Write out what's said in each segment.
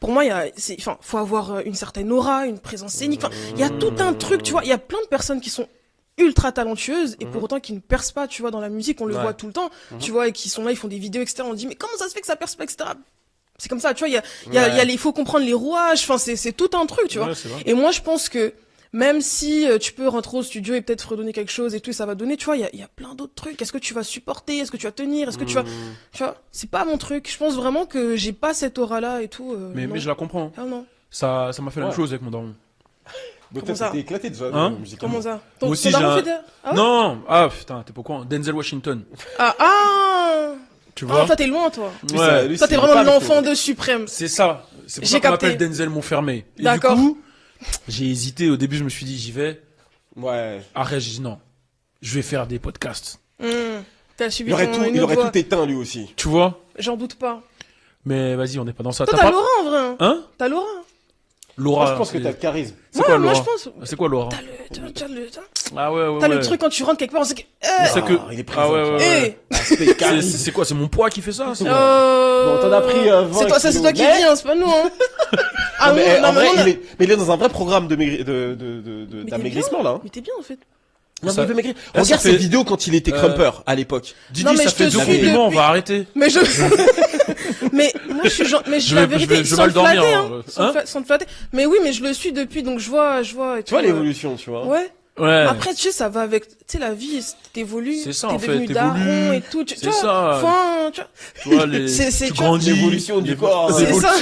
pour moi, faut avoir une certaine aura, une présence scénique. Enfin, il y a tout un truc, tu vois. Il y a plein de personnes qui sont ultra talentueuses et pour autant qui ne percent pas, tu vois, dans la musique, on le voit tout le temps, tu vois, et qui sont là, ils font des vidéos, etc. On dit, mais comment ça se fait que ça perce pas, etc. C'est comme ça, tu vois, il faut comprendre les rouages, enfin, c'est tout un truc, tu vois. Et moi, je pense que, même si tu peux rentrer au studio et peut-être redonner quelque chose et tout, ça va donner, tu vois, il y a plein d'autres trucs. Est-ce que tu vas supporter? Est-ce que tu vas tenir? Est-ce que tu vas, tu vois, c'est pas mon truc. Je pense vraiment que j'ai pas cette aura-là et tout. Mais je la comprends. Ah non. Ça m'a fait la même chose avec mon daron. Donc t'es éclaté déjà, musicalement. Comment ça? Moi aussi, non! Ah, putain, t'es pas au courant. Denzel Washington. Tu vois? Toi, t'es loin, toi. Ouais. Toi, t'es vraiment l'enfant de suprême. C'est ça. C'est pour ça qu'on m'appelle Denzel Montfermé. Et d'accord. Du coup, j'ai hésité. Au début, je me suis dit, j'y vais. Ouais. Après, j'ai dit non. Je vais faire des podcasts. T'as suivi il aurait tout éteint, lui aussi. Tu vois? J'en doute pas. Mais vas-y, on n'est pas dans ça. Toi, t'as Laura, en vrai. Hein? T'as Laura. Laura. Moi, je pense que t'as le charisme. C'est quoi, Laura? Moi, je pense. C'est quoi, Laura? Ah ouais. T'as le truc quand tu rentres quelque part, on sait que. Il est présent. C'est quoi? C'est mon poids qui fait ça? Bon, t'en as pris 20 c'est toi qui dis, hein, c'est pas nous, hein. Mais il est dans un vrai programme d'amaigrissement, là. Mais t'es bien, en fait. Non, mais il veut maigrir. Regarde ses vidéos quand il était crumper, à l'époque. Didi, ça fait 2 compliments, on va arrêter. Mais mais moi, je la vérité, sans te flatter, sans te flatter. Mais oui, mais je le suis depuis, donc je vois. Tu vois l'évolution, tu vois. Ouais. Après, tu sais, ça va avec, tu sais, la vie, t'évolues. C'est ça, t'es en fait. devenu daron et tout. C'est ça. Enfin, tu vois, tu grandis. L'évolution du corps. C'est ça.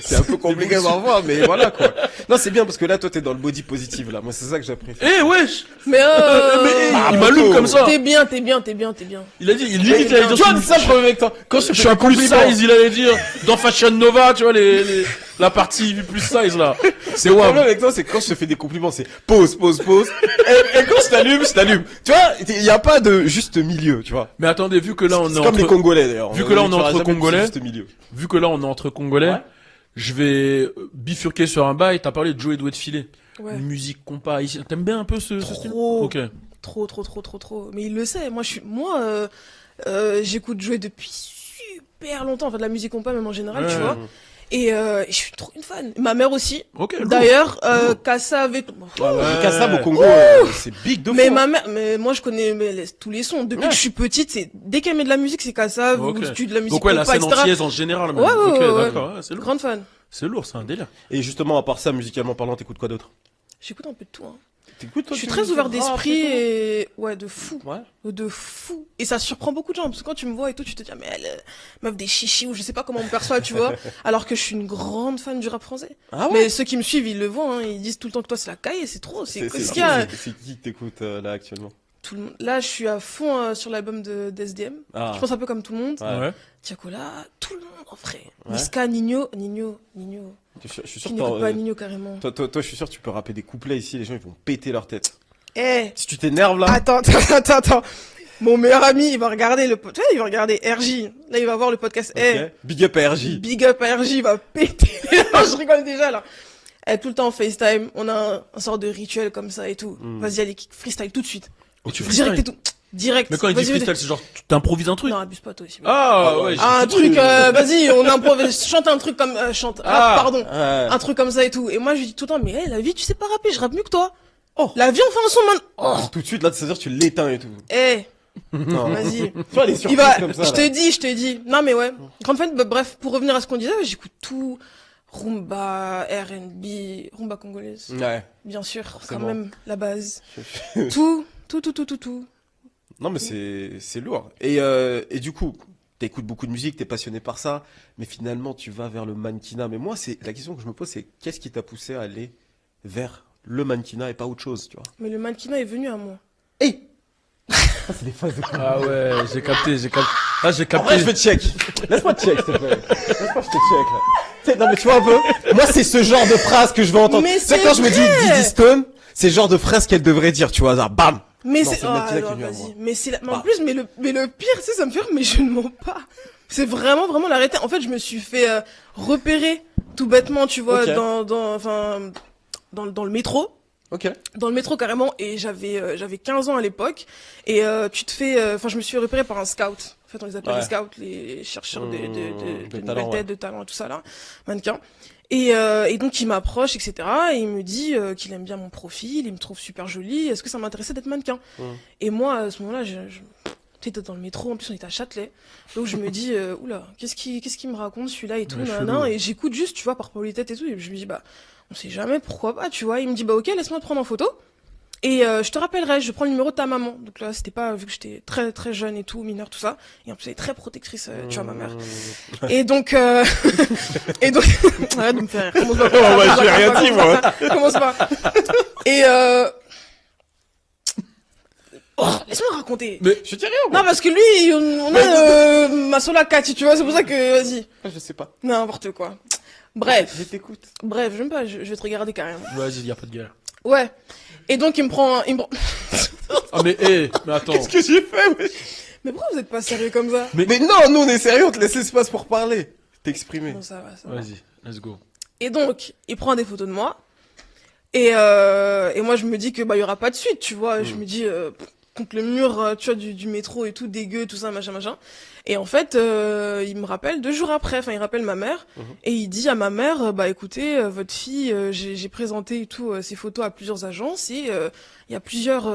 C'est un peu compliqué à voir, mais voilà, quoi. Non, c'est bien parce que là, toi, t'es dans le body positive, là. Moi, c'est ça que j'apprécie. Eh, wesh! Mais il m'allume comme ça. T'es bien. Il a dit, il allait dire. Tu vois, c'est ça le problème avec toi. Quand je suis un plus size, il allait dire, dans Fashion Nova, tu vois, la partie plus size, là. C'est Le problème avec toi, c'est que quand je te fais des compliments, c'est pause. Et quand je t'allume. Tu vois, il y a pas de juste milieu, tu vois. Mais attendez, vu que là, on est comme les Congolais, d'ailleurs. Vu que là, on est entre Congolais. Je vais bifurquer sur un bail. T'as parlé de Joey Doué de Filet. Ouais. Musique, compas, ici. T'aimes bien un peu ce style? Ok. Trop. Mais il le sait. Moi, j'écoute Joey depuis super longtemps. Enfin, de la musique compas, même en général, tu vois. Et je suis trop une fan. Ma mère aussi. Okay, d'ailleurs, Kassav et tout. Kassav au Congo, c'est big de fou. Mais moi je connais tous les sons. Depuis que je suis petite, dès qu'elle met de la musique, c'est Kassav ou de la musique. Donc la scène entière en général. Même. Ouais. D'accord, c'est lourd. Grande fan. C'est lourd, c'est un délire. Et justement, à part ça, musicalement parlant, t'écoutes quoi d'autre? J'écoute un peu de tout, hein. Je suis très ouvert d'esprit et de fou. De fou. Et ça surprend beaucoup de gens parce que quand tu me vois et tout, tu te dis mais elle meuf des chichis ou je sais pas comment on me perçoit, tu vois. Alors que je suis une grande fan du rap français. Mais ceux qui me suivent, ils le voient, hein, ils disent tout le temps que toi c'est la caille, c'est trop. C'est ce qu'il y a. C'est qui que t'écoutes là actuellement? Tout le monde. Là, je suis à fond sur l'album d'SDM. Je pense un peu comme tout le monde. Tiakola, tout le monde en vrai. Niska, Nino. Je suis sûr que n'écoute pas Nino carrément. Toi, je suis sûr que tu peux rapper des couplets ici, les gens ils vont péter leur tête. Si tu t'énerves là. Attends. Mon meilleur ami, il va regarder RJ. Là, il va voir le podcast. Big up à RJ. Big up à RJ, il va péter. Je rigole déjà là. Tout le temps en FaceTime, on a un sort de rituel comme ça et tout. Vas-y, allez, freestyle tout de suite. Et tu direct et tout. Direct. Mais quand il dit freestyle, c'est genre, t'improvises un truc? Non, abuse pas toi aussi. Un truc, vas-y, on improvise, chante un truc comme, pardon. Un truc comme ça et tout. Et moi, je lui dis tout le temps, mais la vie, tu sais pas rapper, je rappe mieux que toi. La vie, on fait un son, man. Tout de suite, là, c'est-à-dire, tu l'éteins et tout. Non, vas-y. Tu vois, les surprises comme ça. Je te dis. Non, mais ouais. Grande fan, bref, pour revenir à ce qu'on disait, j'écoute tout. Rumba, R&B, rumba congolaise. Ouais. Bien sûr, quand même, la base. Tout. Non, mais c'est lourd. Et du coup, t'écoutes beaucoup de musique, t'es passionné par ça, mais finalement, tu vas vers le mannequinat. Mais moi, la question que je me pose, c'est qu'est-ce qui t'a poussé à aller vers le mannequinat et pas autre chose, tu vois? Mais le mannequinat est venu à moi. C'est des phases de Ah ouais, j'ai capté. Ah, j'ai capté. Après, je vais check. Laisse-moi check, s'il te plaît. Laisse-moi, je te check, là. Non, mais tu vois un peu? Moi, c'est ce genre de phrase que je veux entendre. Tu sais, quand je me dis Didi Stone, c'est le genre de phrase qu'elle devrait dire, tu vois, genre, bam! Mais c'est, en plus, mais le pire, tu sais, ça me fait rire, mais je ne mens pas. C'est vraiment la réalité. En fait, je me suis fait repérer tout bêtement, tu vois, dans le métro. Dans le métro carrément, et j'avais 15 ans à l'époque, et je me suis fait repérer par un scout. En fait, on les appelle les scouts, les chercheurs de nouvelles têtes, de talent et tout ça là, mannequins. Et donc il m'approche, etc. Et il me dit qu'il aime bien mon profil, il me trouve super jolie. Est-ce que ça m'intéressait d'être mannequin? Et moi, à ce moment-là, tu étais dans le métro, en plus on était à Châtelet. Donc je me dis, oula, qu'est-ce qu'il me raconte celui-là et tout, et j'écoute juste, tu vois, par politesse et tout. Et je me dis, bah, on sait jamais, pourquoi pas, tu vois. Il me dit, bah ok, laisse-moi te prendre en photo. Et je te rappellerai, je prends le numéro de ta maman. Donc là, c'était pas, vu que j'étais très très jeune et tout, mineure, tout ça. Et en plus, elle est très protectrice, tu vois, ma mère. Et donc, arrête de me faire rire. Commence pas. J'ai rien dit, moi. Commence pas. Et laisse-moi raconter. Mais je dis rien, moi. Non, parce que lui, on a ma sola Cathy, tu vois, c'est pour ça que, vas-y. Je sais pas. N'importe quoi. Bref. Je t'écoute. Bref, j'aime pas, je vais te regarder carrément. Vas-y, y a pas de galère. Ouais. Et donc, il me prend... Ah, mais attends. Qu'est-ce que j'ai fait, wesh? Mais pourquoi vous êtes pas sérieux comme ça? Mais non, nous on est sérieux, on te laisse l'espace pour parler. T'exprimer. Bon, ça va. Vas-y, let's go. Et donc, il prend des photos de moi. Et moi, je me dis que, bah, il y aura pas de suite, tu vois. Je me dis, contre le mur, tu vois, du métro et tout, dégueu, tout ça, machin. Et en fait, il me rappelle 2 jours après, enfin, il rappelle ma mère, et il dit à ma mère, bah, écoutez, votre fille, j'ai présenté et tout, ses photos à plusieurs agences, et il y a plusieurs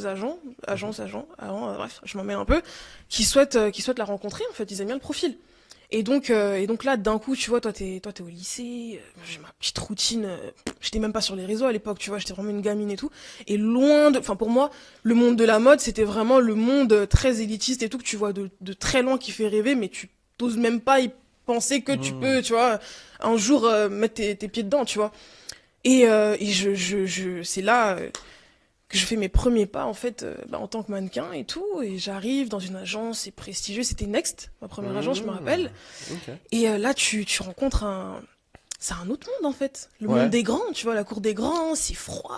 agents, bref, je m'en mêle un peu, qui souhaitent la rencontrer, en fait, ils aiment bien le profil. Et donc là, d'un coup, tu vois, toi, t'es au lycée, j'ai ma petite routine, j'étais même pas sur les réseaux à l'époque, tu vois, j'étais vraiment une gamine et tout. Et enfin, pour moi, le monde de la mode, c'était vraiment le monde très élitiste et tout, que tu vois de très loin qui fait rêver, mais tu t'oses même pas y penser que tu peux, tu vois, un jour, mettre tes pieds dedans, tu vois. Et c'est là, que je fais mes premiers pas en fait en tant que mannequin et tout, et j'arrive dans une agence, c'est prestigieux, c'était Next, ma première agence, je me rappelle. Et là tu rencontres c'est un autre monde en fait, le monde des grands, tu vois, la cour des grands, c'est froid,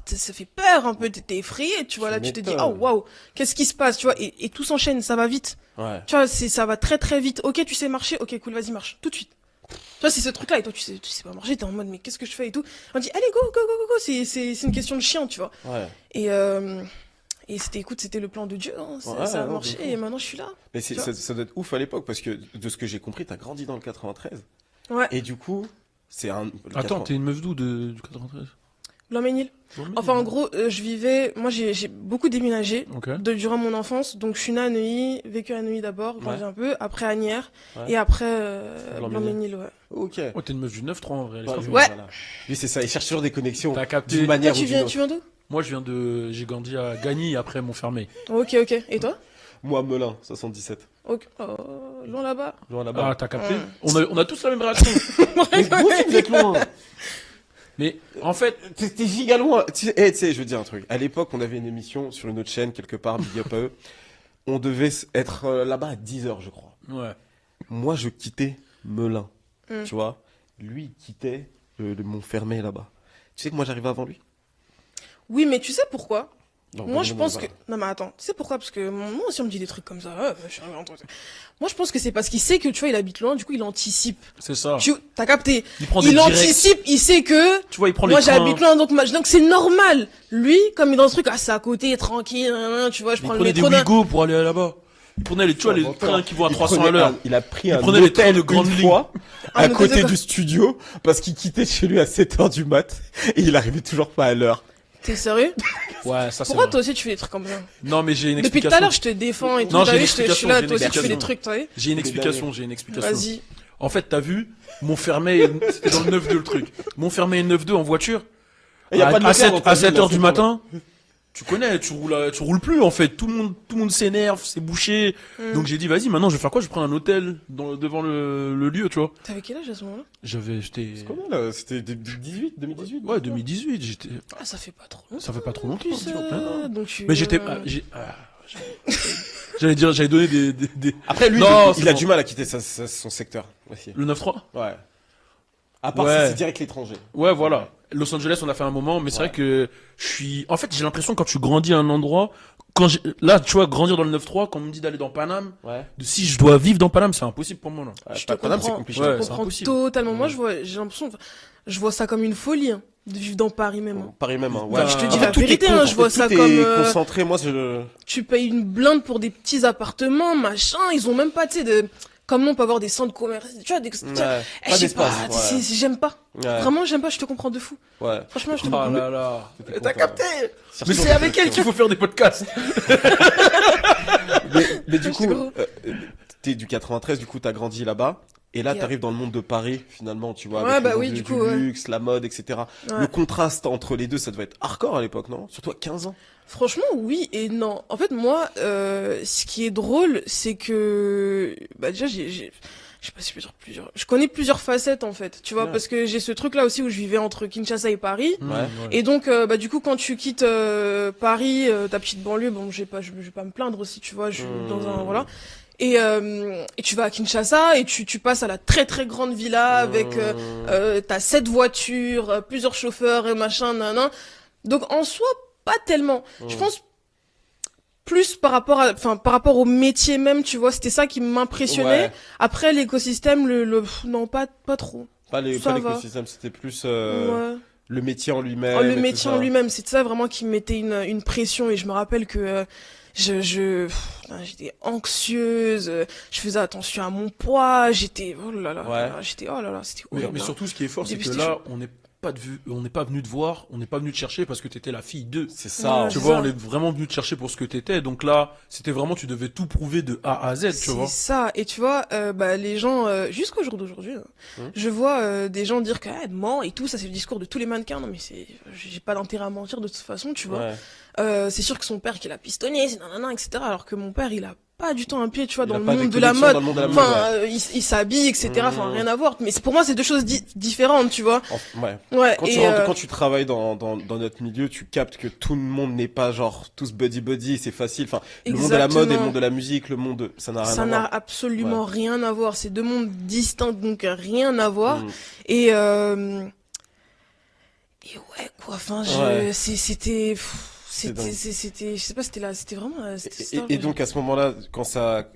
ça fait peur un peu, t'es effrayé, tu vois, là tu te dis oh waouh, qu'est-ce qui se passe, tu vois, et tout s'enchaîne, ça va vite, tu vois, ça va très très vite. Ok, tu sais marcher, ok cool, vas-y marche tout de suite. Tu vois, c'est ce truc-là, et toi, tu sais pas marcher, t'es en mode, mais qu'est-ce que je fais et tout. On dit, allez, go, c'est une question de chien, tu vois. Et c'était le plan de Dieu, hein. Ça a marché, et maintenant, je suis là. Mais ça doit être ouf à l'époque, parce que, de ce que j'ai compris, t'as grandi dans le 93. Ouais. Et du coup, c'est un... Attends, t'es une meuf d'où du 93? Blanc-Mesnil. Enfin, en gros, moi, j'ai beaucoup déménagé durant mon enfance. Donc, je suis née à Neuilly, vécu à Neuilly d'abord, grandi un peu, après à Agnières, et après Blanc-Mesnil, ouais. Ok. Oh, t'es une meuf du 9-3 en vrai. Ouais. Voilà. Oui, c'est ça, il cherche toujours des connexions. T'as capté. D'une manière tu ou d'une autre. Tu viens d'où? Moi, j'ai grandi à Gagny, après Montfermeil. Ok. Et toi? Moi, Melun, 77. Ok. Loin là-bas? Loin là-bas. Ah, t'as capté? On a tous la même réaction. Mais vous aussi, vous êtes loin. Mais, en fait... T'es giga loin. Tu sais, je veux dire un truc. À l'époque, on avait une émission sur une autre chaîne, quelque part, big up à eux. On devait être là-bas à 10h, je crois. Ouais. Moi, je quittais Melun. Tu vois? Lui, il quittait le Montfermeil là-bas. Tu sais que moi, j'arrivais avant lui? Oui, mais tu sais pourquoi? Non, moi, je pense que... Non, mais attends. Tu sais pourquoi? Parce que moi aussi, on me dit des trucs comme ça. Moi, je pense que c'est parce qu'il sait que, tu vois, il habite loin, du coup, il anticipe. C'est ça. T'as capté? Il anticipe, il sait que... Tu vois, il prend moi, j'habite loin, donc c'est normal. Lui, comme il est dans ce truc, c'est à côté, tranquille, tu vois, je prends le métro. Il prenait des Ouigo pour aller là-bas. Il prenait les trains qui vont à 300 à l'heure. Il a pris un hôtel de grande fois à côté du studio parce qu'il quittait chez lui à 7h du mat et il arrivait toujours pas à l'heure. T'es sérieux? Ouais, ça c'est Pourquoi toi aussi tu fais des trucs comme ça? Non, mais j'ai une Depuis explication. tout à l'heure, je te défends et tout. Non, je suis là, toi aussi tu fais des trucs, toi. J'ai une explication. Vas-y. En fait, t'as vu, Montfermeil, c'était dans le 9-2 le truc. Montfermeil 9-2 en voiture. À 7h du matin. Tu connais, tu roules plus en fait. Tout le monde s'énerve, c'est bouché. Donc j'ai dit vas-y, maintenant je vais faire quoi? Je vais prendre un hôtel devant le lieu, tu vois. T'avais quel âge à ce moment-là? J'étais. C'est combien là? C'était 2018. Ouais, 2018. J'étais. Ah, ça fait pas trop longtemps. Ça fait pas trop longtemps. Donc mais j'étais. J'allais donner des. Après lui, non, il a du mal à quitter son secteur. Aussi. Le 9-3. Ouais. À part si c'est direct l'étranger. Ouais, voilà. Los Angeles, on a fait un moment, mais c'est vrai que en fait, j'ai l'impression quand tu grandis à un endroit, là, tu vois, grandir dans le 9-3, quand on me dit d'aller dans Paname, si je dois vivre dans Paname, c'est impossible pour moi, là. Je te comprends, c'est compliqué. je comprends totalement. Moi, j'ai l'impression, je vois ça comme une folie, hein, de vivre dans Paris même. Hein. Paris même, hein. Ouais. Je te dis la vérité, hein, je vois ça comme... concentré, moi, Tu payes une blinde pour des petits appartements, machin, ils ont même pas, tu sais, de... Comme nous, on peut avoir des centres commerciaux, tu vois, pas d'espace. J'aime pas. Ouais. Vraiment, j'aime pas, je te comprends de fou. Ouais. Franchement, je te comprends. Oh là là. T'as capté? Mais c'est avec elle qu'il faut faire des podcasts. mais du coup, t'es du 93, du coup, t'as grandi là-bas. Et là, t'arrives dans le monde de Paris, finalement, tu vois, avec le luxe, la mode, etc. Ouais. Le contraste entre les deux, ça devait être hardcore à l'époque, non? Surtout à 15 ans. Franchement, oui et non. En fait, moi, ce qui est drôle, c'est que, bah, déjà, je sais pas si je connais plusieurs facettes, en fait, tu vois, parce que j'ai ce truc-là aussi où je vivais entre Kinshasa et Paris. Ouais. Et donc, bah, du coup, quand tu quittes, Paris, ta petite banlieue, bon, je vais pas me plaindre aussi, tu vois, je suis dans un, voilà. Et tu vas à Kinshasa et tu passes à la très très grande villa avec t'as 7 voitures, plusieurs chauffeurs et machin, nanan. Donc en soi pas tellement. Je pense plus par rapport au métier même, tu vois, c'était ça qui m'impressionnait. Ouais. Après l'écosystème non pas trop. Pas l'écosystème, c'était plus le métier en lui-même. Oh, le métier en lui-même, c'est ça vraiment qui me mettait une pression et je me rappelle que j'étais anxieuse, je faisais attention à mon poids, c'était oh là là, c'était horrible. Mais surtout ce qui est fort, c'est que là on n'est pas venu te voir, on n'est pas venu te chercher parce que t'étais la fille d'eux. C'est ça. Tu vois, on est vraiment venu te chercher pour ce que t'étais. Donc là, c'était vraiment, tu devais tout prouver de A à Z, tu vois. C'est ça. Et tu vois, bah, les gens, jusqu'au jour d'aujourd'hui, je vois des gens dire que ment et tout, ça c'est le discours de tous les mannequins. Non mais j'ai pas d'intérêt à mentir de toute façon, tu vois. C'est sûr que son père qu'il a pistonné, c'est nanana, etc. Alors que mon père, il a pas du tout un pied, tu vois, dans le monde de la mode. Enfin, il s'habille, etc. Enfin, rien à voir. Mais pour moi, c'est deux choses différentes, tu vois. Ouais. Quand tu travailles dans notre milieu, tu captes que tout le monde n'est pas genre tous buddy, c'est facile. Enfin, le monde de la mode et le monde de la musique, ça n'a rien à voir. Ça n'a absolument rien à voir. C'est deux mondes distincts, donc rien à voir. Et ouais, quoi. Enfin, c'était, je sais pas, c'était vraiment, et donc, à ce moment-là, quand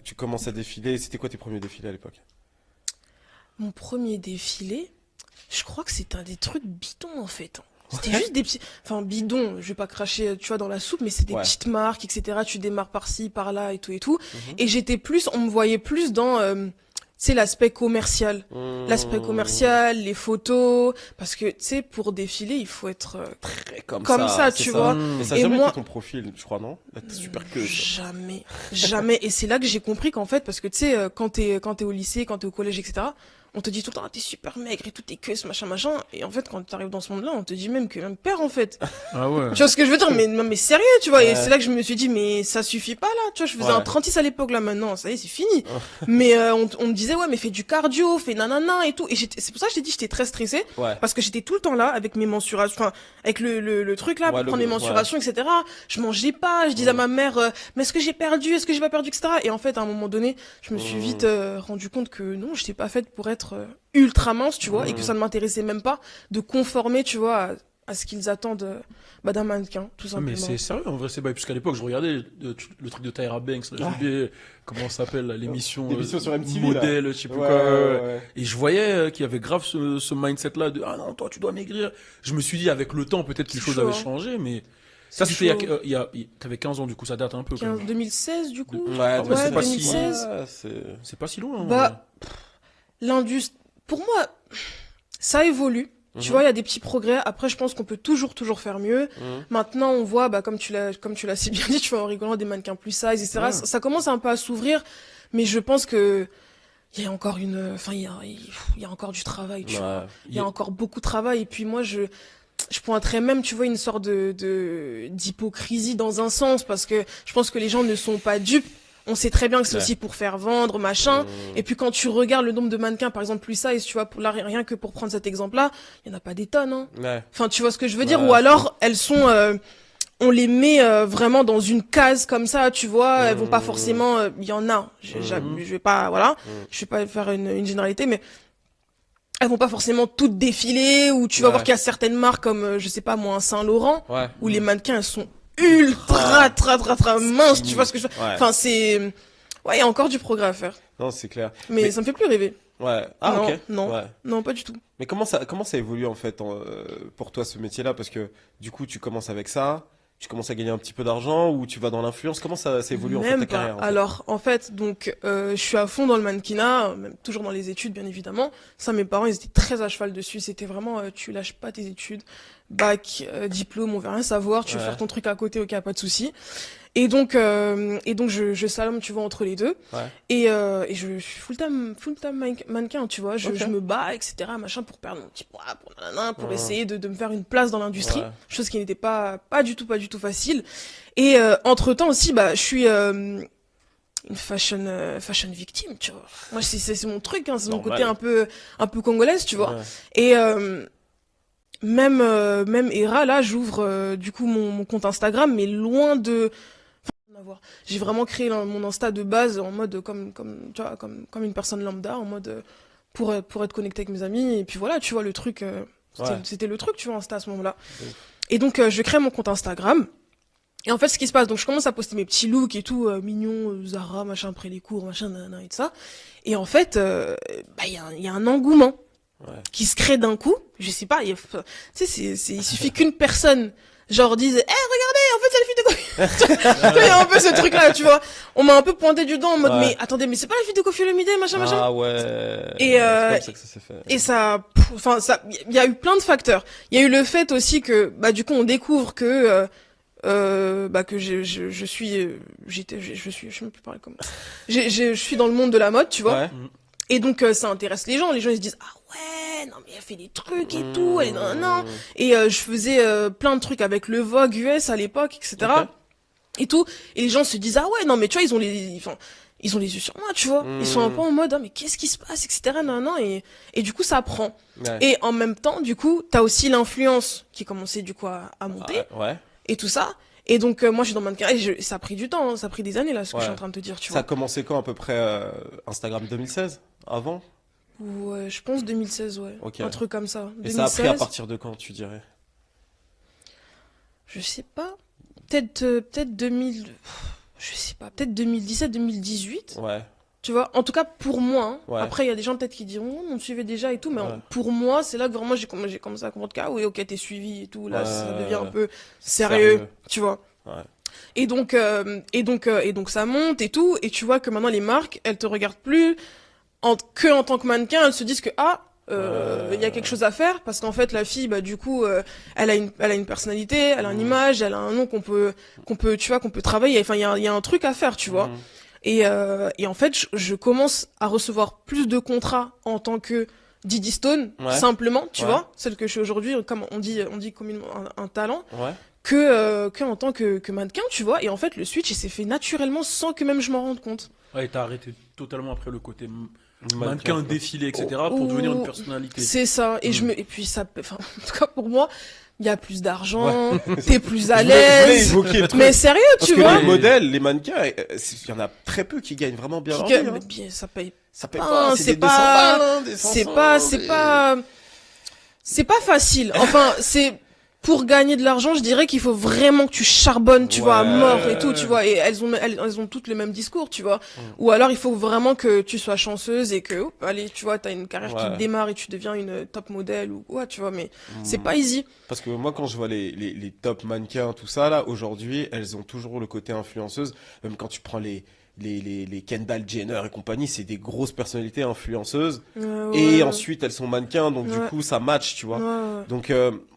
tu commences à défiler, c'était quoi tes premiers défilés à l'époque? Mon premier défilé, je crois que c'était des trucs bidons, en fait. C'était juste des petits, enfin, bidons, je vais pas cracher, tu vois, dans la soupe, mais c'est des petites marques, etc. Tu démarres par-ci, par-là, et tout, et tout. Et on me voyait plus dans, c'est l'aspect commercial. L'aspect commercial, les photos, parce que, tu sais, pour défiler, il faut être très comme ça, tu vois. Et ça a jamais été ton profil, je crois, non? Là, t'es super que Jamais. Et c'est là que j'ai compris qu'en fait, parce que, tu sais, quand t'es au lycée, quand t'es au collège, etc., on te dit tout le temps, ah, t'es super maigre et tout, t'es que ce machin. Et en fait, quand t'arrives dans ce monde-là, on te dit même père, en fait. Ah ouais. Tu vois ce que je veux dire? Mais sérieux, tu vois. Et c'est là que je me suis dit, mais ça suffit pas, là. Tu vois, je faisais un 36 à l'époque, là, maintenant. Ça y est, c'est fini. Mais, on me disait, ouais, mais fais du cardio, fais nanana et tout. Et c'est pour ça que je t'ai dit, j'étais très stressée. Parce que j'étais tout le temps là, avec mes mensurations, enfin, avec le truc là, pour prendre les mensurations, etc. Je mangeais pas, je disais à ma mère, mais est-ce que j'ai perdu, est-ce que j'ai pas perdu, etc. Et en fait, à un moment donné, je me suis vite, rendu compte que non, j'étais pas faite pour être ultra mince, tu vois, et que ça ne m'intéressait même pas de conformer, tu vois, à ce qu'ils attendent d'un mannequin, tout simplement. Mais c'est sérieux, en vrai, c'est puisqu'à l'époque, je regardais le truc de Tyra Banks, là, j'ai oublié comment ça s'appelle, l'émission sur MTV, modèle, je sais plus quoi. Et je voyais qu'il y avait grave ce mindset-là de ah non, toi, tu dois maigrir. Je me suis dit, avec le temps, peut-être que les choses avaient changé, mais ça, c'était t'avais 15 ans, du coup, ça date un peu. 2016, du coup. C'est pas 2016. C'est pas si loin. Bah, l'industrie, pour moi, ça évolue. Tu vois, il y a des petits progrès. Après, je pense qu'on peut toujours faire mieux. Maintenant, on voit, comme tu l'as si bien dit, tu vois, en rigolant, des mannequins plus size, etc. Ça commence un peu à s'ouvrir, mais je pense que il y a encore il y a encore du travail, tu vois. Il y a encore beaucoup de travail. Et puis moi, je pointerais même, tu vois, une sorte d'hypocrisie dans un sens, parce que je pense que les gens ne sont pas dupes. On sait très bien que c'est aussi pour faire vendre, machin. Et puis quand tu regardes le nombre de mannequins, par exemple, plus size, tu vois, rien que pour prendre cet exemple-là, il y en a pas des tonnes, hein. Enfin, tu vois ce que je veux dire? Ou alors, elles sont, on les met vraiment dans une case comme ça, tu vois. Elles vont pas forcément, il y en a. Je vais pas, voilà. Je vais pas faire une généralité, mais elles vont pas forcément toutes défiler, ou tu vas voir qu'il y a certaines marques comme, je sais pas moi, un Saint-Laurent, où les mannequins, elles sont ultra mince, tu vois ce que je veux. Enfin, il y a encore du progrès à faire. Non, c'est clair. Mais ça me fait plus rêver. Ouais. Ah, Non, ok. non. Ouais. Non, pas du tout. Mais comment ça évolue en fait pour toi ce métier-là? Parce que du coup, tu commences avec ça, tu commences à gagner un petit peu d'argent ou tu vas dans l'influence? Comment ça évolue en fait ta Même pas. carrière en fait? Alors, en fait, donc, je suis à fond dans le mannequinat, même toujours dans les études, bien évidemment. Ça, mes parents, ils étaient très à cheval dessus. C'était vraiment, tu lâches pas tes études, bac, diplôme, on veut rien savoir. Tu veux Ouais. faire ton truc à côté, ok, pas de souci. Et donc, je salome, tu vois, entre les deux. Ouais. Et je suis full-time mannequin, tu vois. Ok. Je me bats, etc., machin, pour perdre mon petit poids, pour nanana, pour Ouais. essayer de me faire une place dans l'industrie. Ouais. Chose qui n'était pas du tout facile. Et entre-temps aussi, bah, je suis une fashion victime, tu vois. Moi, c'est mon truc, hein, c'est mon Normal. côté un peu congolaise, tu vois. Ouais. Et même Hera, là, j'ouvre du coup mon compte Instagram, mais loin de rien à voir. J'ai vraiment créé mon Insta de base en mode tu vois, comme une personne lambda, en mode pour être connecté avec mes amis. Et puis voilà, tu vois, le truc, Ouais. c'était le truc, tu vois, Insta à ce moment-là. Oui. Et donc, je crée mon compte Instagram. Et en fait, ce qui se passe, donc je commence à poster mes petits looks et tout, mignons, Zara, machin, après les cours, machin, nanana et tout ça. Et en fait, bah, il y a un engouement Ouais. qui se crée d'un coup. Je sais pas, tu sais, il suffit qu'une personne, genre, dise, regardez, en fait, c'est la fille de Kofi. Il y a un peu ce truc-là, tu vois. On m'a un peu pointé du doigt en mode, Ouais. mais attendez, mais c'est pas la fille de Kofi Olomide, machin, machin. Ah ouais. Et, C'est comme ça que ça s'est fait. Et ça, enfin, il y a eu plein de facteurs. Il y a eu le fait aussi que, bah, du coup, on découvre que, bah, que je suis, je suis, je sais même plus parler comment. Je suis dans le monde de la mode, tu vois. Ouais. Et donc, ça intéresse les gens. Les gens, ils se disent, ah ouais, non, mais elle fait des trucs et tout, et non, non. Et je faisais plein de trucs avec le Vogue US à l'époque, etc. Ok. Et tout. Et les gens se disent, ah ouais, non, mais tu vois, ils ont les yeux sur moi, tu vois. Ils sont un peu en mode, ah, mais qu'est-ce qui se passe, etc. Non, non. Et du coup, ça prend. Ouais. Et en même temps, du coup, t'as aussi l'influence qui commençait, du coup, à monter. Ah, ouais. Et tout ça. Et donc, moi, je suis dans ma carrière. Et ça a pris du temps, hein, ça a pris des années, là, ce que Ouais. je suis en train de te dire, tu Ça a vois. commencé quand à peu près Instagram 2016? Avant? Ouais, je pense 2016, ouais. Ok. Un truc comme ça. Et ça a pris à 2016. partir de quand, tu dirais? Je sais pas. Peut-être 2000. Je sais pas. Peut-être 2017, 2018. Ouais. Tu vois. En tout cas, pour moi. Hein. Ouais. Après, il y a des gens peut-être qui diront, on me suivait déjà et tout. Mais Ouais. pour moi, c'est là que vraiment j'ai commencé à comprendre que, ah oui, ok, t'es suivi et tout. Là, Ouais, ça devient un ouais. peu sérieux. Sérieux. Tu vois. Ouais. Et donc, ça monte et tout. Et tu vois que maintenant, les marques, elles te regardent plus en tant que mannequin. Elles se disent que, il y a quelque chose à faire parce qu'en fait la fille bah du coup elle a une personnalité, elle a une image, elle a un nom qu'on peut tu vois qu'on peut travailler, enfin il y a un truc à faire, tu vois. Et en fait je commence à recevoir plus de contrats en tant que Didi Stone, Ouais. simplement, tu Ouais. vois, celle que je suis aujourd'hui, comme on dit communément un talent, Ouais. que en tant que mannequin, tu vois. Et en fait le switch il s'est fait naturellement sans que même je m'en rende compte. Ouais, t'as arrêté totalement après le côté Mannequin, mannequin, quoi. défilé, etc. pour devenir une personnalité. C'est ça. Et et puis ça, enfin, en tout cas pour moi, il y a plus d'argent, Ouais. t'es plus à Je voulais l'aise. évoquer le truc. Mais sérieux, Parce tu que vois. les modèles, les mannequins, il y en a très peu qui gagnent vraiment bien leur vie, hein. Mais bien, ça paye. Ça paye Ah, pas, c'est c'est des pas- 200 balles, hein, des 500, C'est pas facile. Enfin, c'est pour gagner de l'argent, je dirais qu'il faut vraiment que tu charbonnes, tu vois, à Ouais. mort et tout, tu vois. Et elles ont toutes le même discours, tu vois. Ou alors il faut vraiment que tu sois chanceuse et que, allez, tu vois, t'as une carrière qui Ouais. démarre et tu deviens une top modèle ou quoi, tu vois. Mais c'est pas easy. Parce que moi, quand je vois les top mannequins, tout ça, là, aujourd'hui, elles ont toujours le côté influenceuse. Même quand tu prends les Kendall Jenner et compagnie, c'est des grosses personnalités influenceuses. Et ensuite, elles sont mannequins, donc du Ouais. coup, ça match, tu vois. Ouais. Donc,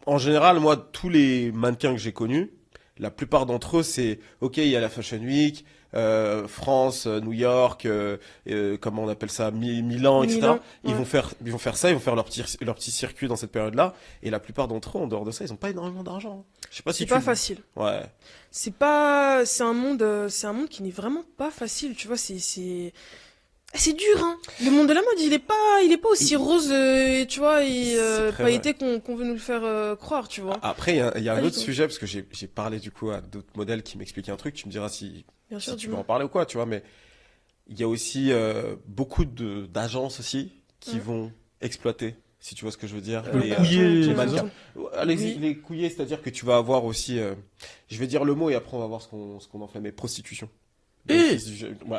en général, moi, tous les mannequins que j'ai connus, la plupart d'entre eux, c'est, ok, il y a la Fashion Week, France, New York, comment on appelle ça, Milan, etc. Milan, Ils ouais. vont faire ça, ils vont faire leur petit circuit dans cette période-là. Et la plupart d'entre eux, en dehors de ça, ils ont pas énormément d'argent. Je sais pas si C'est tu. pas facile. Ouais. C'est un monde qui n'est vraiment pas facile, tu vois, c'est dur, hein. Le monde de la mode, il est pas aussi rose, tu vois, et C'est très pailleté qu'on veut nous le faire croire, tu vois. Après, il y a Pas un du autre tout. sujet, parce que j'ai parlé du coup à d'autres modèles qui m'expliquaient un truc, tu me diras si Bien sûr, tu veux dis-moi. en parler ou quoi, tu vois, mais il y a aussi beaucoup d'agences aussi qui Ouais. vont exploiter, si tu vois ce que je veux dire. Le les, couiller, les les mannequins. Les, Oui. les couiller, c'est-à-dire que tu vas avoir aussi, je vais dire le mot et après on va voir ce qu'on en fait, mais prostitution. Eh Ouais.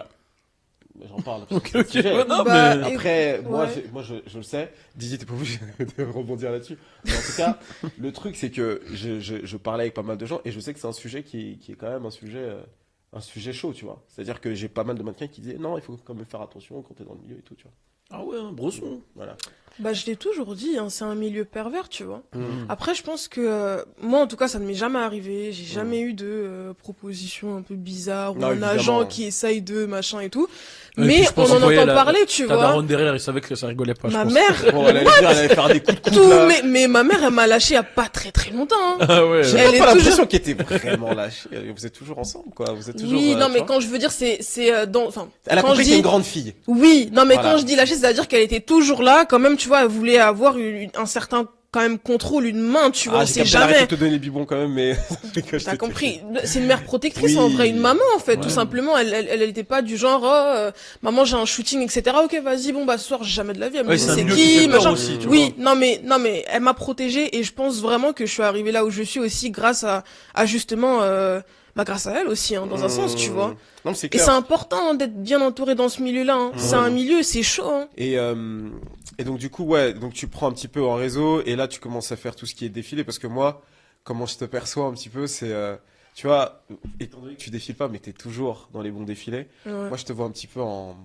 J'en parle. Ok, c'est le sujet. ouais, non, Bah, mais... Après, moi, ouais. je le sais. Didier, t'es pas obligé de rebondir là-dessus. Mais en tout cas, le truc, c'est que je parlais avec pas mal de gens et je sais que c'est un sujet qui est quand même un sujet chaud, tu vois. C'est-à-dire que j'ai pas mal de mannequins qui disaient non, il faut quand même faire attention quand t'es dans le milieu et tout, tu vois. Ah ouais, un brosson. Voilà. Bah, je l'ai toujours dit, hein, c'est un milieu pervers, tu vois. Mmh. Après, je pense que moi, en tout cas, ça ne m'est jamais arrivé. J'ai jamais eu de proposition un peu bizarre ou Non, un évidemment. agent qui essaye de machin et tout. Ouais, et Mais puis je on pense en qu'on voyait entend parler, tu Ta vois. daronne derrière, il savait que ça rigolait pas, je Ma pense. mère, Bon, elle allait dire, elle allait faire des coups de coude, tout, là. mais ma mère, elle m'a lâché il y a pas très très longtemps. Hein. Ah ouais. J'ai Elle est pas l'impression toujours- qu'elle était vraiment lâchée. Vous êtes toujours ensemble, quoi. Vous êtes toujours. Oui, non, tu mais vois. quand je veux dire, c'est dans, enfin, Elle a quand compris je que t'es dis, une grande fille. oui, non, mais Voilà. quand je dis lâcher, c'est-à-dire qu'elle était toujours là, quand même, tu vois, elle voulait avoir un certain, quand même, contrôle, une main, tu vois, on J'ai sait capté, elle arrête jamais. de te donner les bibons quand même, mais. T'as compris. C'est une mère protectrice, Oui. en vrai, une maman, en fait, Ouais. tout simplement. Elle était pas du genre, maman, j'ai un shooting, etc. Ok, vas-y, bon, bah, ce soir, jamais de la vie. Elle me Ouais, dit, c'est un c'est milieu qui qui, fait peur machin. aussi, tu Oui, non, mais, elle m'a protégée et je pense vraiment que je suis arrivée là où je suis aussi grâce à justement, bah, grâce à elle aussi, hein, dans un sens, tu vois. Non, mais c'est Et clair. c'est important d'être bien entouré dans ce milieu-là, hein. C'est un milieu, c'est chaud, hein. Et donc du coup, ouais, donc tu prends un petit peu en réseau et là tu commences à faire tout ce qui est défilé parce que moi, comment je te perçois un petit peu, c'est, tu vois, étant donné que tu défiles pas, mais t'es toujours dans les bons défilés. Ouais. Moi, je te vois un petit peu en,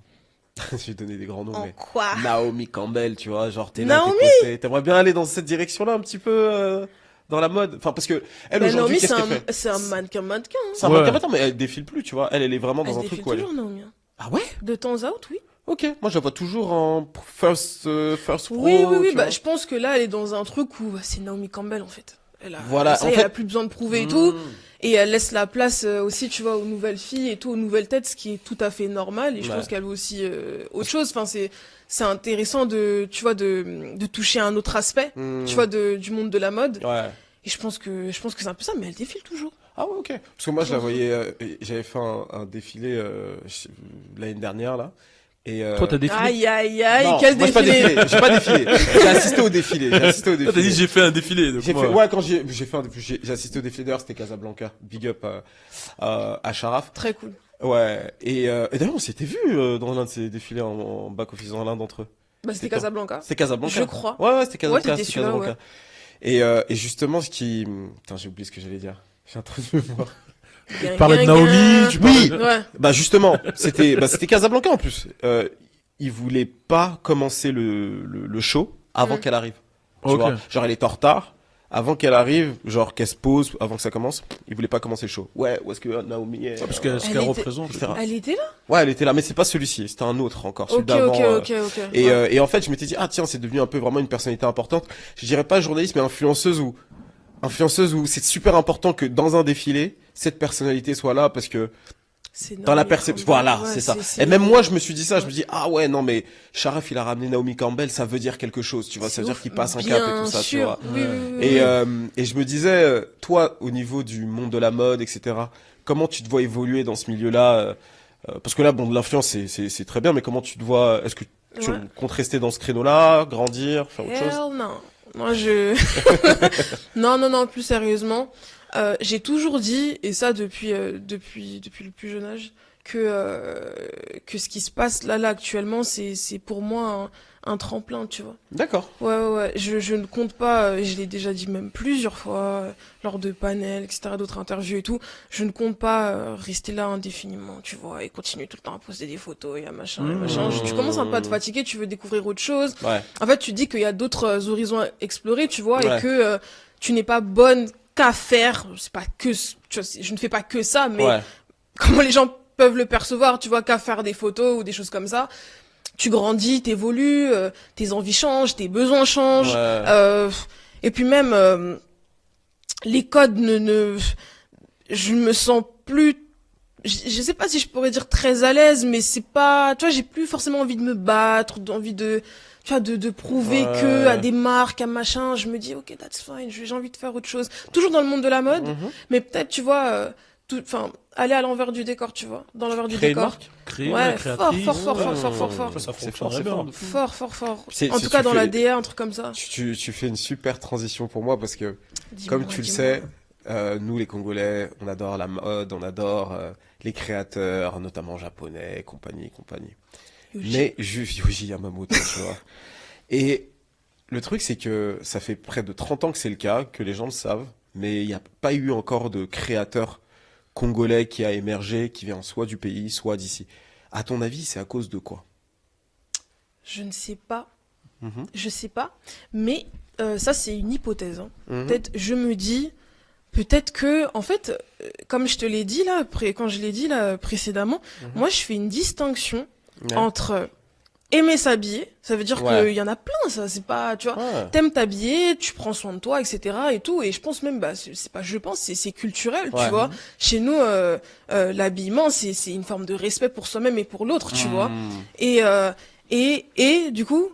je vais donner des grands noms, En mais quoi? Naomi Campbell, tu vois, genre t'es là, Naomi t'es posté. T'aimerais bien aller dans cette direction-là un petit peu dans la mode. Enfin, parce que elle Ben, aujourd'hui, Naomi, qu'est-ce qu'elle fait? c'est un mannequin, hein. C'est un Ouais. mannequin maintenant, mais elle défile plus, tu vois. Elle est vraiment dans Elle un défile truc où elle est. toujours, Naomi, hein. Ah ouais? De temps à autre, oui. Ok. Moi, je la vois toujours en first pro. Oui, oui, oui, tu bah, vois. je pense que là, elle est dans un truc où bah, c'est Naomi Campbell, en fait. Voilà, ça en y est, fait- elle a plus besoin de prouver et tout. Et elle laisse la place aussi, tu vois, aux nouvelles filles et tout, aux nouvelles têtes, ce qui est tout à fait normal. Et je Ouais. pense qu'elle veut aussi autre chose. Enfin, c'est intéressant de, tu vois, de toucher à un autre aspect, Hmm. tu vois, du monde de la mode. Ouais. Et je pense que c'est un peu ça, mais elle défile toujours. Ah ouais, ok. Parce que moi, je la voyais, j'avais fait un défilé l'année dernière, là. Et, Toi, t'as défilé. Aïe, aïe, aïe, non, quel moi, j'ai pas défilé. défilé. J'ai pas défilé. J'ai assisté au défilé. J'ai assisté au Toi, t'as défilé. dit j'ai fait un défilé. Donc J'ai moi... fait, ouais, quand j'ai fait j'ai assisté au défilé d'ailleurs, c'était Casablanca. Big up à Sharaf. Très cool. Ouais. Et d'ailleurs, on s'était vu dans l'un de ces défilés en back-office, dans l'un d'entre eux. Bah, c'était C'était Casablanca. C'est Casablanca. Je crois. Ouais, c'était Casablanca. Ouais, c'était c'était celui-là, Casablanca. Et justement, ce qui, putain, j'ai oublié ce que j'allais dire. J'ai un trou de mémoire. Tu parlais de Naomi, tu parlais de... Ouais. Bah justement, c'était Casablanca en plus. Il voulait pas commencer le show avant Mm. qu'elle arrive. Tu Ok. vois, genre elle est en retard. Avant qu'elle arrive, genre qu'elle se pose, avant que ça commence, il voulait pas commencer le show. Ouais, où est-ce que Naomi est Ouais, parce que ce Elle qu'elle était- représente. etc. Elle était là? Ouais, elle était là, mais c'est pas celui-ci, c'était un autre encore, celui Ok, d'avant. ok. Et en fait, je m'étais dit, ah tiens, c'est devenu un peu vraiment une personnalité importante. Je dirais pas journaliste, mais influenceuse où c'est super important que dans un défilé, cette personnalité soit là parce que C'est dans la Naomi perception, Campbell. voilà, Ouais, c'est ça. Et même moi, je me suis dit ça, je me dis, ah ouais, non, mais Sharaf, il a ramené Naomi Campbell, ça veut dire quelque chose, tu vois, ça C'est veut dire ouf. qu'il passe un Bien cap et tout ça, tu sûr. vois. Oui, oui, oui, Et, oui. et je me disais, toi, au niveau du monde de la mode, etc., comment tu te vois évoluer dans ce milieu-là parce que là, bon, de l'influence, c'est très bien, mais comment tu te vois, est-ce que tu Ouais. comptes rester dans ce créneau-là, grandir, faire autre chose? Hell non. Moi, non, plus sérieusement. J'ai toujours dit, et ça depuis le plus jeune âge, que ce qui se passe là actuellement, c'est pour moi un tremplin, tu vois. D'accord. Ouais. Je ne compte pas, je l'ai déjà dit même plusieurs fois, lors de panels, etc., d'autres interviews et tout, je ne compte pas rester là indéfiniment, tu vois, et continuer tout le temps à poster des photos et à machin, et machin. Tu commences un peu à te fatiguer, tu veux découvrir autre chose. Ouais. En fait, tu dis qu'il y a d'autres horizons à explorer, tu vois, Ouais. et que tu n'es pas bonne qu'à faire, c'est pas que, tu vois, je ne fais pas que ça, mais Ouais. comment les gens peuvent le percevoir, tu vois, qu'à faire des photos ou des choses comme ça. Tu grandis, t'évolues, tes envies changent, tes besoins changent, Ouais. et puis même les codes je me sens plus, je sais pas si je pourrais dire très à l'aise, mais c'est pas, tu vois, j'ai plus forcément envie de me battre, envie de, tu vois, de prouver Ouais. que à des marques, à machin. Je me dis, ok, that's fine, j'ai envie de faire autre chose. Toujours dans le monde de la mode, Mhm. mais peut-être, tu vois, enfin, aller à l'envers du décor, tu vois, dans l'envers du Créer une décor. marque. Créer Ouais, une créatrice. fort. Ça C'est fonctionnerait fort. bien. Fort. C'est- En si tout cas, tu dans fais- la DA, un truc comme ça. Tu fais une super transition pour moi parce que, Dis-moi, comme tu le dis-moi. sais, nous les Congolais, on adore la mode, on adore les créateurs, notamment japonais, compagnie. Mais Yohji Yamamoto, tu vois. Et le truc, c'est que ça fait près de 30 ans que c'est le cas, que les gens le savent, mais il n'y a pas eu encore de créateur congolais qui a émergé, qui vient soit du pays, soit d'ici. À ton avis, c'est à cause de quoi? Je ne sais pas. Je sais pas. Mais ça, c'est une hypothèse. Hein. Peut-être, je me dis, peut-être que, en fait, comme je te l'ai dit là, quand je l'ai dit là précédemment, moi, je fais une distinction entre aimer s'habiller, ça veut dire qu'il y en a plein, ça, c'est pas, tu vois, t'aimes t'habiller, tu prends soin de toi, etc. et tout, et je pense même, c'est pas, je pense, c'est culturel, tu vois. Chez nous, l'habillement, c'est une forme de respect pour soi-même et pour l'autre, tu vois. Et du coup,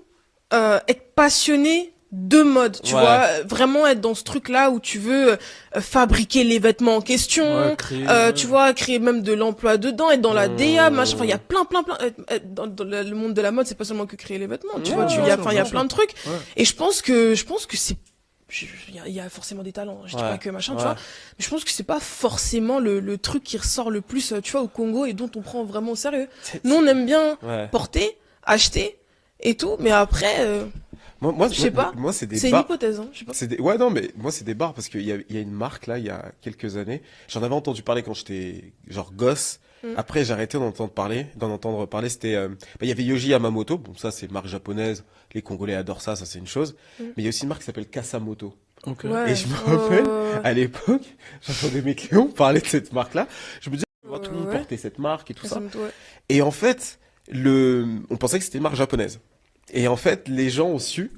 être passionné de mode, tu vois, vraiment être dans ce truc-là où tu veux fabriquer les vêtements en question, tu vois, créer même de l'emploi dedans, être dans la DA, machin, enfin il y a plein, dans le monde de la mode, c'est pas seulement que créer les vêtements, tu vois, il y a plein de trucs, et je pense que c'est il y a forcément des talents, je dis pas que machin, tu vois, mais je pense que c'est pas forcément le truc qui ressort le plus, tu vois, au Congo et dont on prend vraiment au sérieux. Nous on aime bien porter, acheter et tout, mais après Moi, je sais pas. Moi, c'est une hypothèse, hein. Je sais pas. Ouais, non, mais moi, c'est des bars parce qu'il y a une marque là, il y a quelques années. J'en avais entendu parler quand j'étais genre gosse. Après, j'ai arrêté d'en entendre parler. C'était, il y avait Yohji Yamamoto. Bon, ça, c'est une marque japonaise. Les Congolais adorent ça, c'est une chose. Mais il y a aussi une marque qui s'appelle Kasamoto. Et je me rappelle, à l'époque, j'entendais mes clients parler de cette marque-là. Je me disais, tout le monde portait cette marque et tout ça. Et en fait, on pensait que c'était une marque japonaise. Et en fait, les gens ont su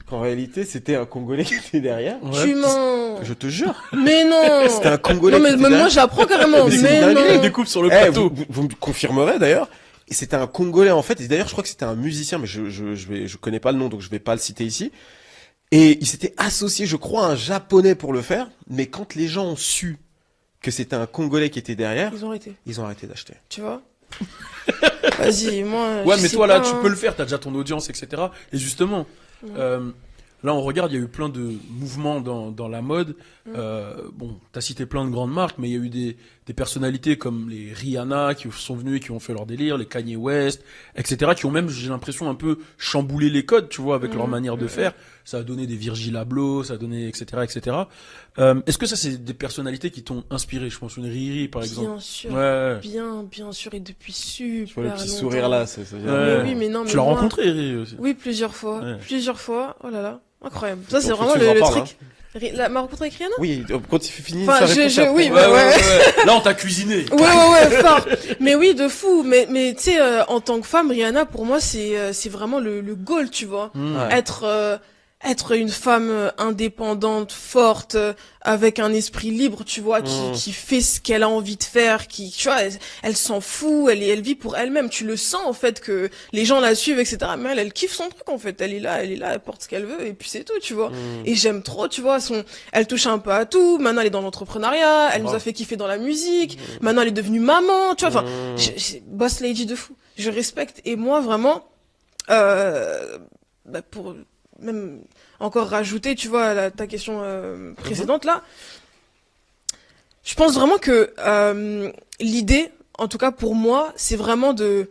qu'en réalité, c'était un Congolais qui était derrière. Tu mens. Je te jure. Mais non. C'était un Congolais qui était derrière. Non, mais moi, j'apprends carrément. Mais non. Il découpe sur le plateau. Vous me confirmerez d'ailleurs. Et c'était un Congolais, en fait. Et d'ailleurs, je crois que c'était un musicien, mais je connais pas le nom, donc je vais pas le citer ici. Et il s'était associé, je crois, à un Japonais pour le faire. Mais quand les gens ont su que c'était un Congolais qui était derrière, ils ont arrêté d'acheter. Tu vois? Vas-y, moi. Ouais, mais toi là, tu peux le faire, t'as déjà ton audience, etc. Et justement, là on regarde, il y a eu plein de mouvements dans la mode. Bon, t'as cité plein de grandes marques, mais il y a eu des personnalités comme les Rihanna qui sont venues et qui ont fait leur délire, les Kanye West, etc. qui ont même, j'ai l'impression, un peu chamboulé les codes, tu vois, avec leur manière de faire. Ça a donné des Virgil Abloh, ça a donné, etc., etc. Est-ce que ça, c'est des personnalités qui t'ont inspiré? Je pense une Riri, par exemple. Bien sûr. Bien sûr, et depuis super tu vois le petit longtemps. sourire là, ça vient. Mais oui, mais non, mais tu l'as rencontré, Riri, aussi? Oui, plusieurs fois. Oh là là. Incroyable. Ça, c'est vraiment le truc. Hein. Ma rencontre avec Rihanna? Oui, quand tu finis sa réponse. Oui, ouais. Là, on t'a cuisiné. Ouais, fort. Mais oui, de fou. Mais tu sais, en tant que femme, Rihanna, pour moi, c'est vraiment le goal, tu vois. Être une femme indépendante, forte, avec un esprit libre, tu vois, qui fait ce qu'elle a envie de faire, tu vois, elle s'en fout, elle vit pour elle-même. Tu le sens, en fait, que les gens la suivent, etc. Mais elle kiffe son truc, en fait. Elle est là, elle porte ce qu'elle veut, et puis c'est tout, tu vois. Et j'aime trop, tu vois, elle touche un peu à tout. Maintenant, elle est dans l'entrepreneuriat, elle nous a fait kiffer dans la musique. Maintenant, elle est devenue maman, tu vois. Enfin, boss lady de fou. Je respecte. Et moi, vraiment, pour même encore rajouter, tu vois, ta question précédente là, je pense vraiment que l'idée, en tout cas pour moi, c'est vraiment de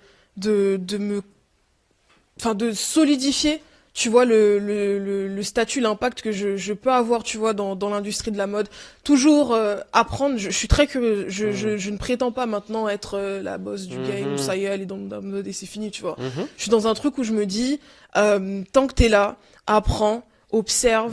solidifier, tu vois, le statut, l'impact que je peux avoir, tu vois, dans l'industrie de la mode. Toujours apprendre. Je suis très curieux. Je ne prétends pas maintenant être la boss du game. Ça y est, elle est dans la mode et c'est fini, tu vois. Je suis dans un truc où je me dis, tant que t'es là, apprends, observe,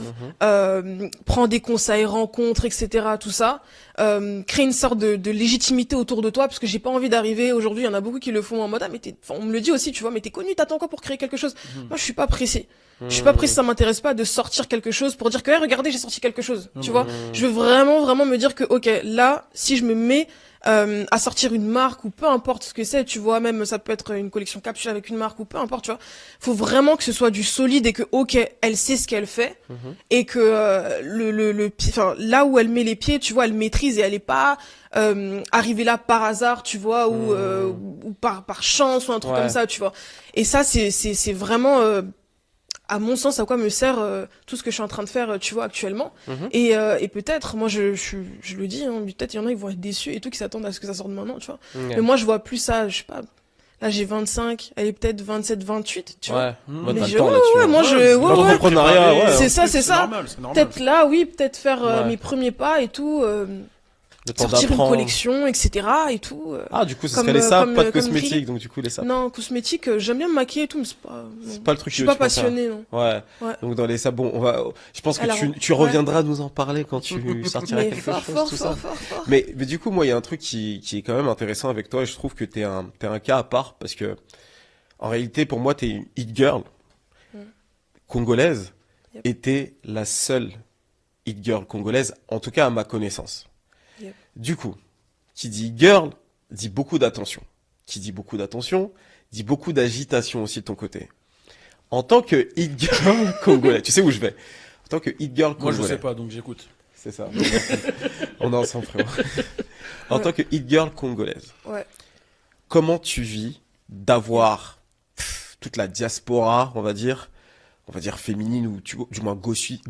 prends des conseils, rencontres, etc., tout ça, crée une sorte de légitimité autour de toi, parce que j'ai pas envie d'arriver, aujourd'hui, il y en a beaucoup qui le font en mode, mais on me le dit aussi, tu vois, mais t'es connu, t'attends quoi pour créer quelque chose? Moi, je suis pas pressé. Je suis pas pressé, ça m'intéresse pas de sortir quelque chose pour dire que, hey, regardez, j'ai sorti quelque chose, tu vois. Je veux vraiment me dire que, ok, là, si je me mets à sortir une marque ou peu importe ce que c'est, tu vois, même ça peut être une collection capsule avec une marque ou peu importe, tu vois, faut vraiment que ce soit du solide et que ok, elle sait ce qu'elle fait et que là où elle met les pieds, tu vois, elle maîtrise et elle est pas arrivée là par hasard, tu vois, ou par chance ou un truc comme ça, tu vois. Et ça c'est vraiment à mon sens, à quoi me sert tout ce que je suis en train de faire, tu vois, actuellement. Et peut-être, moi, je le dis, hein, peut-être il y en a qui vont être déçus et tout, qui s'attendent à ce que ça sorte maintenant, tu vois. Mais moi, je vois plus ça, je sais pas. Là, j'ai 25, elle est peut-être 27, 28, tu vois. Bah, Mais t'as le temps là-dessus. moi, L'entrepreneuriat, ouais. C'est ça. C'est normal. Peut-être là, oui, peut-être faire mes premiers pas et tout, Le temps sortir une d'apprendre. collection, etc. et tout. Ah, du coup, ce Comme, serait les sapes, comme, pas de comme cosmétiques, Grille. donc du coup, les sapes. Non, cosmétique, j'aime bien me maquiller et tout, mais C'est pas le truc je suis que pas tu préfères. passionnée, non. Ouais. Ouais. Donc dans les sapes, bon, je pense que Alors, tu reviendras nous en parler quand tu sortiras Mais quelque fort, chose, fort, tout fort, ça. fort, fort. Mais du coup, moi, il y a un truc qui est quand même intéressant avec toi et je trouve que t'es un cas à part parce que, en réalité, pour moi, t'es une hit girl congolaise Yep. et t'es la seule hit girl congolaise, en tout cas à ma connaissance. Yep. Du coup, qui dit girl, dit beaucoup d'attention. Qui dit beaucoup d'attention, dit beaucoup d'agitation aussi de ton côté. En tant que hit girl congolais, tu sais où je vais. En tant que hit girl Moi, congolais. je sais pas, donc j'écoute. C'est ça. On est ensemble, frérot. En tant que hit girl congolaise, Ouais. comment tu vis d'avoir toute la diaspora, on va dire féminine ou du moins gauchiste,